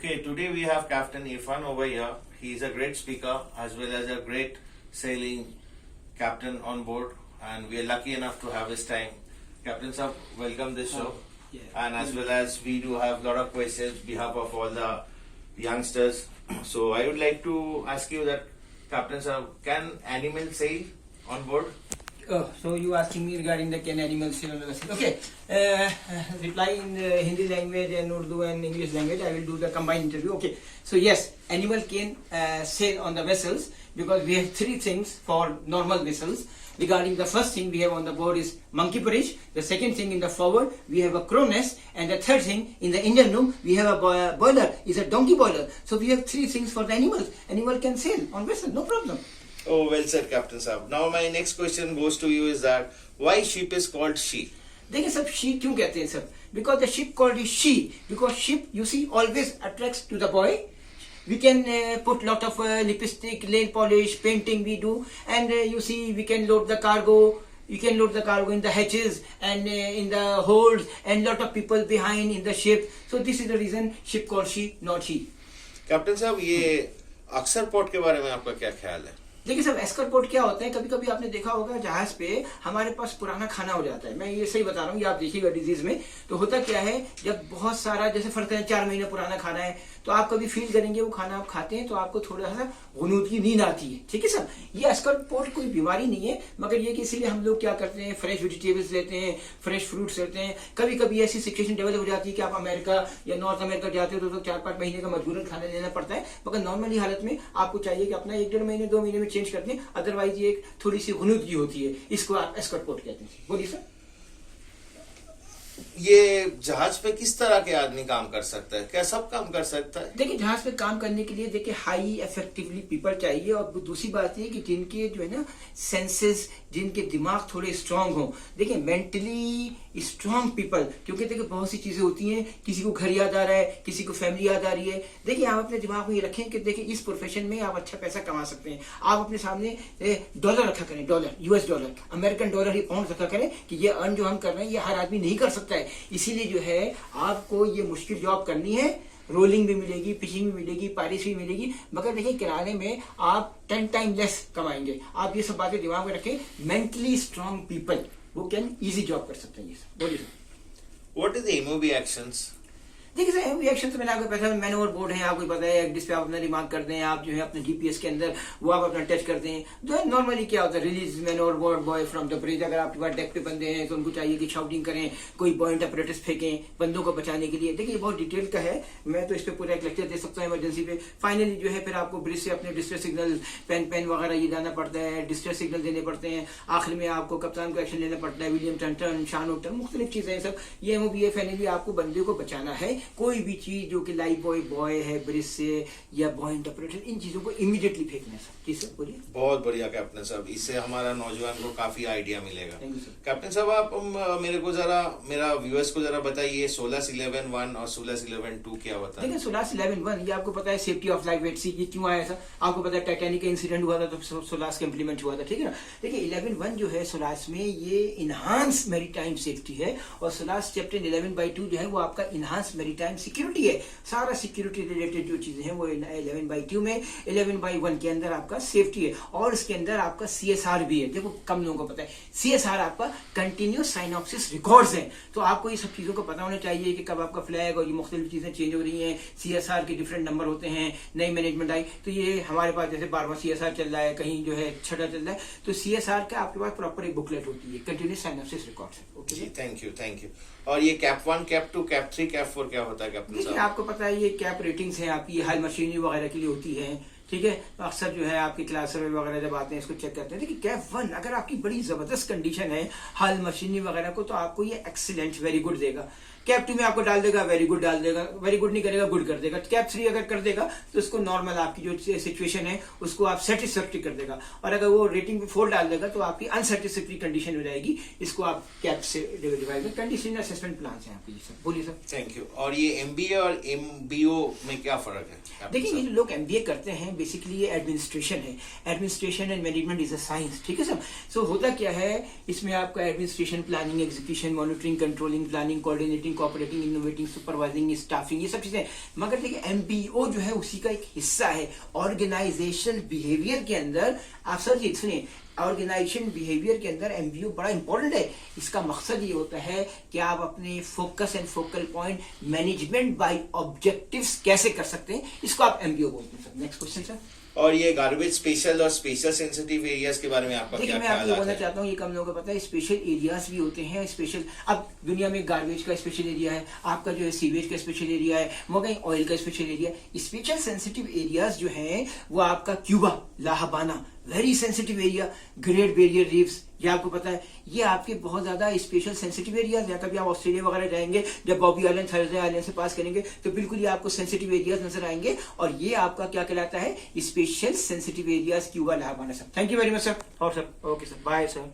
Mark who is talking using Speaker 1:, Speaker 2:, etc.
Speaker 1: Okay, today we have Captain Irfan over here. He is a great speaker as well as a great sailing captain on board, and we are lucky enough to have his time. Captain sir, welcome this show.
Speaker 2: Yeah.
Speaker 1: And as well as we do have a lot of questions behalf of all the youngsters. So I would like to ask you that, Captain sir, can animals sail on board?
Speaker 2: Oh, so you asking me regarding the can animals sail on the vessel? Okay, reply in Hindi language and Urdu and English language. I will do the combined interview. Okay, so yes, animal can sail on the vessels because we have three things for normal vessels. Regarding the first thing we have on the board is monkey porridge. The second thing in the forward we have a crow nest, and the third thing in the engine room we have a boiler. Is a donkey boiler. So we have three things for the animals. Animal can sail on vessel, no problem.
Speaker 1: Oh, well said, Captain Saab. Now my next question goes to you is that why ship is called she?
Speaker 2: देखिए सब she क्यों कहते हैं सब? Because the ship called is she. Because ship you see always attracts to the boy. We can put lot of lipstick, nail polish, painting we do, and you see we can load the cargo. You can load the cargo in the hatches and in the holds, and lot of people behind in the ship. So this is the reason ship called she, not he.
Speaker 1: Captain साहब, ये अक्सर port के बारे में आपका क्या ख्याल है?
Speaker 2: देखिए सब एस्कर पोर्ट क्या होता है, कभी कभी आपने देखा होगा जहाज पे हमारे पास पुराना खाना हो जाता है. मैं ये सही बता रहा हूँ, ये आप देखिएगा डिजीज में. तो होता क्या है, जब बहुत सारा जैसे फर्क है 4 महीने पुराना खाना है, तो आप कभी फील करेंगे वो खाना आप खाते हैं तो आपको थोड़ा सा गुनूद की नींद आती है. ठीक है सब, ये एस्कर पोर्ट कोई बीमारी नहीं है, मगर ये कि इसीलिए हम लोग क्या करते हैं, फ्रेश वेजिटेबल्स लेते हैं, फ्रेश फ्रूट्स लेते हैं. कभी कभी ऐसी सिचुएशन डेवलप हो जाती है कि आप अमेरिका या नॉर्थ अमेरिका जाते हो तो 4-5 महीने का मजबूरन खाना लेना पड़ता है. मगर नॉर्मली हालत में आपको चाहिए कि अपना 1-1.5 महीने 2 महीने में चेंज कर दें, अदरवाइज ये एक थोड़ी सी गुनूदगी होती है. इसको आप एस्कर पोर्ट कहते हैं. बोलिए सर.
Speaker 1: ये जहाज पे किस तरह के आदमी काम कर सकता है? क्या सब काम कर सकता है?
Speaker 2: देखिए जहाज पे काम करने के लिए देखिए हाई इफेक्टिवली पीपल चाहिए, और दूसरी बात ये कि जिनके जो है ना सेंसेस, जिनके दिमाग थोड़े स्ट्रांग हो. देखिए मेंटली स्ट्रांग पीपल, क्योंकि देखिए बहुत सी चीजें होती हैं, किसी को घर याद आ रहा है, किसी को फैमिली याद आ रही है. देखिए आप अपने दिमाग में ये रखें कि देखिए इस प्रोफेशन में आप अच्छा पैसा कमा सकते हैं. आप अपने सामने डॉलर रखा करें, dollar, US dollar, American dollar ही पाउंड रखा करें कि ये अर्न जो हम कर रहे हैं ये हर आदमी नहीं कर सकता है. इसीलिए जो है आपको ये मुश्किल जॉब करनी है. रोलिंग भी मिलेगी, फिशिंग भी मिलेगी, पायरेसी भी मिलेगी, मगर देखिए किराने में आप 10 टाइम लेस कमाएंगे. आप ये सब बातें दिमाग में रखें. मेंटली स्ट्रांग पीपल वो कैन इजी जॉब कर सकते हैं. ये सब बोलिए.
Speaker 1: What is the MOB actions?
Speaker 2: देखिए सर रिएक्शन तो मैंने आपको पता है, मैन ओवर बोर्ड है, आपको पता है, जिस पे आप अपना रिमार्क कर दें, आप जो है अपने GPS के अंदर वो आप अपना टच कर दें. जो है नॉर्मली क्या होता है, release man over board boy from the bridge. अगर आपके पास डेक पे बंदे हैं तो उनको चाहिए कि शाउटिंग करें, कोई पॉइंट अपरेटस फेंकें बंदों को बचाने के लिए. देखिए ये बहुत डिटेल का है, मैं तो इस पे पूरा एक लेक्चर दे सकता हूँ इमरजेंसी पे. फाइनली जो है फिर आपको ब्रिज से अपने डिस्ट्रेस सिग्नल पेन वगैरह ये जाना पड़ता है, डिस्ट्रेस सिग्नल देने पड़ते हैं. आखिर में आपको कप्तान को एक्शन लेना पड़ता है, विलियम टर्न, शान ओटन, मुख्तलिफ चीजें सब. ये MOB फाइनली आपको बंदे को बचाना है. कोई भी चीज जो कि लाइफ बॉय है ब्रिज से या पॉइंट ऑपरेटर, इन चीजों को इमीडिएटली फेंकना है. जी सर बोलिए.
Speaker 1: बहुत बढ़िया कैप्टन साहब, इससे हमारा नौजवान को काफी आइडिया मिलेगा.
Speaker 2: Thank you sir.
Speaker 1: कैप्टन साहब, आप मेरे को जरा, मेरा व्यूअर्स को जरा बताइए, SOLAS 11.1 और SOLAS 11.2 क्या होता है?
Speaker 2: देखिए SOLAS 11.1 ये आपको पता है सेफ्टी ऑफ लाइफ एट सी. ये क्यों आया सर? आपको पता है टाइटैनिक का इंसिडेंट हुआ था तो SOLAS का इंप्लीमेंट हुआ था. ठीक है ना. देखिए 11.1 जो है SOLAS में ये इनहांस मैरीटाइम सेफ्टी है, और SOLAS चैप्टर 11/2 जो है वो आपका इनहांस मैरीटाइम सिक्योरिटी है. सारा सिक्योरिटी रिलेटेड जो चीजें हैं वो 11/2 में. 11/1 के अंदर आपका सेफ्टी है, और इसके अंदर आपका CSR भी है. देखो कम लोगों को पता है, CSR आपका कंटिन्यूस साइनॉप्सिस रिकॉर्ड्स हैं. तो आपको ये सब चीजों को पता होना चाहिए कि कब आपका फ्लैग और ये मुख्तलिफ चीजें चेंज हो रही हैं. CSR के डिफरेंट नंबर होते हैं, नई मैनेजमेंट आई तो ये हमारे पास जैसे 12वां CSR चल रहा है, कहीं जो है 6वां चल रहा है, तो CSR का आपके पास प्रॉपर एक बुकलेट होती है, continuous synopsis records. Okay
Speaker 1: ji, thank you. और ये कैप 1, कैप 2, कैप 3, कैप 4 क्या होता है कैप्टन साहब?
Speaker 2: आपको पता है ये कैप रेटिंग्स हैं आपकी, हाई मशीनरी वगैरह के लिए होती है. ठीक है, तो अक्सर जो है आपकी क्लास वगैरह जब आते हैं इसको चेक करते हैं. देखिए कैप 1 अगर आपकी बड़ी जबरदस्त कंडीशन है हाल मशीनरी वगैरह को, तो आपको ये एक्सीलेंट वेरी गुड देगा. कैप 2 में आपको डाल देगा वेरी गुड डाल देगा, वेरी गुड नहीं करेगा गुड कर देगा. कैप 3 अगर कर देगा तो उसको नॉर्मल आपकी जो सिचुएशन है उसको आप सेटिस्फैक्टरी कर देगा, और अगर वो रेटिंग 4 डाल देगा तो आपकी अनसेटिस्फैक्टरी कंडीशन हो जाएगी. इसको आप कैप से डिवाइड कंडीशन असेसमेंट प्लान है आपकी. सर बोलिए सर.
Speaker 1: Thank you. और ये MBA और MBO में क्या फर्क है?
Speaker 2: देखिए ये जो लोग MBA करते हैं बेसिकली ये एडमिनिस्ट्रेशन है। Administration and management is a science, ठीक है सर। सो होता क्या है इसमें, आपका administration, planning, execution, monitoring, controlling, planning, coordinating, cooperating, innovating, supervising, staffing, ये सब चीजें। मगर देखिए एमबीओ जो है उसी का एक हिस्सा है। ऑर्गेनाइजेशनल बिहेवियर के अंदर आप सर जी सुनिए, ऑर्गेनाइजेशन बिहेवियर के अंदर एमबीओ बड़ा इंपॉर्टेंट है। इसका मकसद ये होता है कि आप अपने focus and focal point management by objectives कैसे कर सकते हैं, इसको आप एमबीओ बोलते हैं सर। Next question sir.
Speaker 1: और ये गार्बेज स्पेशल और स्पेशल सेंसिटिव एरियाज के बारे में आपका
Speaker 2: देखिए
Speaker 1: क्या
Speaker 2: मैं आपको
Speaker 1: ख्याल
Speaker 2: बोलना
Speaker 1: है?
Speaker 2: चाहता हूँ, ये कम लोगों को पता है, स्पेशल एरियाज भी होते हैं। स्पेशल, अब दुनिया में गार्बेज का स्पेशल एरिया है, आपका जो है सीवेज का स्पेशल एरिया है, मगर ऑयल का special area. Special sensitive areas जो हैं वो आपका Cuba, La Habana, very sensitive area, great barrier reefs, ये आपको पता है, ये आपके बहुत ज्यादा स्पेशल सेंसिटिव एरियाज हैं। कभी आप ऑस्ट्रेलिया वगैरह जाएंगे, जब बॉबी आइलैंड, थर्सडे आइलैंड से पास करेंगे तो बिल्कुल ये आपको सेंसिटिव एरियाज नजर आएंगे, और ये आपका क्या कहलाता है, special sensitive areas, Cuba, La Habana sir. Thank you very much sir. और sir okay sir, bye sir.